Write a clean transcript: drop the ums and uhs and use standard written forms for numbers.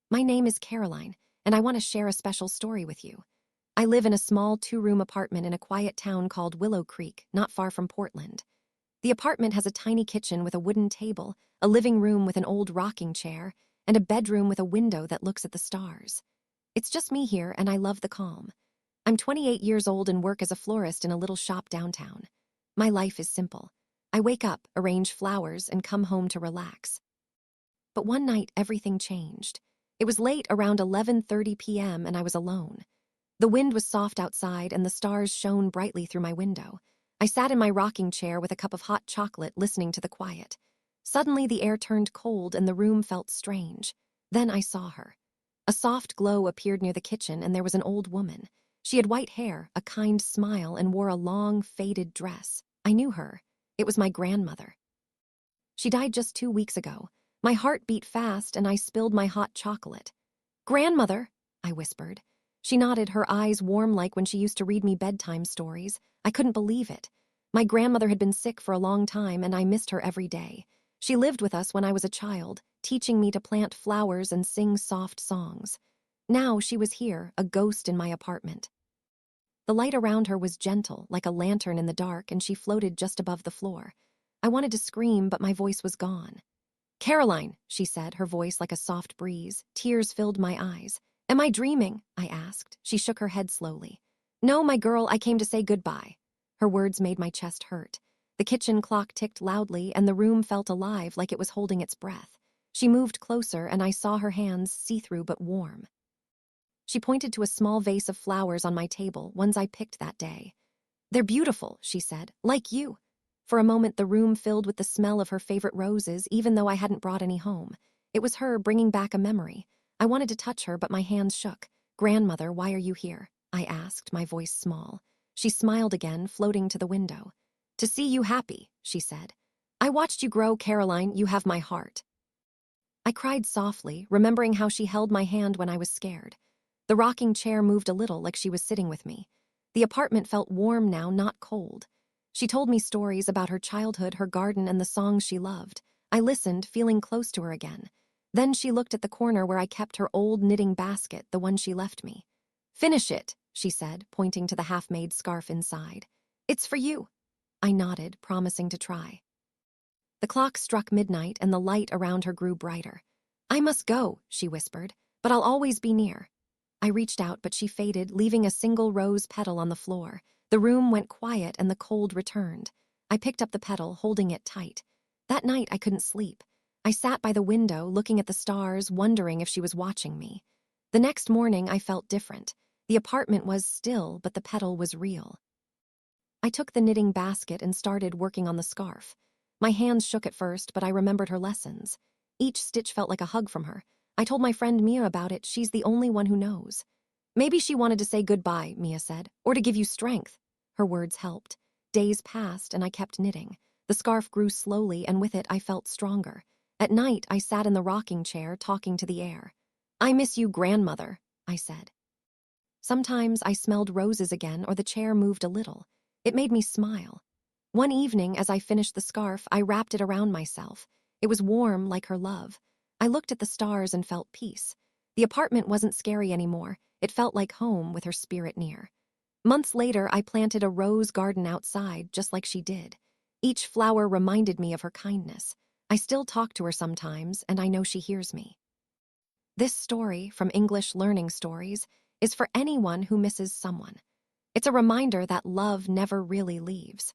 My name is Caroline, and I want to share a special story with you. I live in a small two-room apartment in a quiet town called Willow Creek, not far from Portland. The apartment has a tiny kitchen with a wooden table, a living room with an old rocking chair, and a bedroom with a window that looks at the stars. It's just me here, and I love the calm. I'm 28 years old and work as a florist in a little shop downtown. My life is simple. I wake up, arrange flowers, and come home to relax. But one night, everything changed. It was late, around 11:30 p.m., and I was alone. The wind was soft outside, and the stars shone brightly through my window. I sat in my rocking chair with a cup of hot chocolate, listening to the quiet. Suddenly, the air turned cold, and the room felt strange. Then I saw her. A soft glow appeared near the kitchen, and there was an old woman. She had white hair, a kind smile, and wore a long, faded dress. I knew her. It was my grandmother. She died just 2 weeks ago. My heart beat fast, and I spilled my hot chocolate. "Grandmother," I whispered. She nodded, her eyes warm like when she used to read me bedtime stories. I couldn't believe it. My grandmother had been sick for a long time, and I missed her every day. She lived with us when I was a child, teaching me to plant flowers and sing soft songs. Now she was here, a ghost in my apartment. The light around her was gentle, like a lantern in the dark, and she floated just above the floor. I wanted to scream, but my voice was gone. "Caroline," she said, her voice like a soft breeze. Tears filled my eyes. "Am I dreaming?" I asked. She shook her head slowly. "No, my girl, I came to say goodbye." Her words made my chest hurt. The kitchen clock ticked loudly, and the room felt alive, like it was holding its breath. She moved closer, and I saw her hands, see-through but warm. She pointed to a small vase of flowers on my table, ones I picked that day. "They're beautiful," she said, "like you." For a moment, the room filled with the smell of her favorite roses, even though I hadn't brought any home. It was her, bringing back a memory. I wanted to touch her, but my hands shook. "Grandmother, why are you here?" I asked, my voice small. She smiled again, floating to the window. "To see you happy," she said. "I watched you grow, Caroline. You have my heart." I cried softly, remembering how she held my hand when I was scared. The rocking chair moved a little, like she was sitting with me. The apartment felt warm now, not cold. She told me stories about her childhood, her garden, and the songs she loved. I listened, feeling close to her again. Then she looked at the corner where I kept her old knitting basket, the one she left me. "Finish it," she said, pointing to the half-made scarf inside. "It's for you." I nodded, promising to try. The clock struck midnight, and the light around her grew brighter. "I must go," she whispered, "but I'll always be near." I reached out, but she faded, leaving a single rose petal on the floor. The room went quiet, and the cold returned. I picked up the petal, holding it tight. That night, I couldn't sleep. I sat by the window, looking at the stars, wondering if she was watching me. The next morning, I felt different. The apartment was still, but the petal was real. I took the knitting basket and started working on the scarf. My hands shook at first, but I remembered her lessons. Each stitch felt like a hug from her. I told my friend Mia about it. She's the only one who knows. "Maybe she wanted to say goodbye," Mia said, "or to give you strength." Her words helped. Days passed, and I kept knitting. The scarf grew slowly, and with it, I felt stronger. At night, I sat in the rocking chair, talking to the air. "I miss you, grandmother," I said. Sometimes I smelled roses again, or the chair moved a little. It made me smile. One evening, as I finished the scarf, I wrapped it around myself. It was warm, like her love. I looked at the stars and felt peace. The apartment wasn't scary anymore. It felt like home, with her spirit near. Months later, I planted a rose garden outside, just like she did. Each flower reminded me of her kindness. I still talk to her sometimes, and I know she hears me. This story, from English Learning Stories, is for anyone who misses someone. It's a reminder that love never really leaves.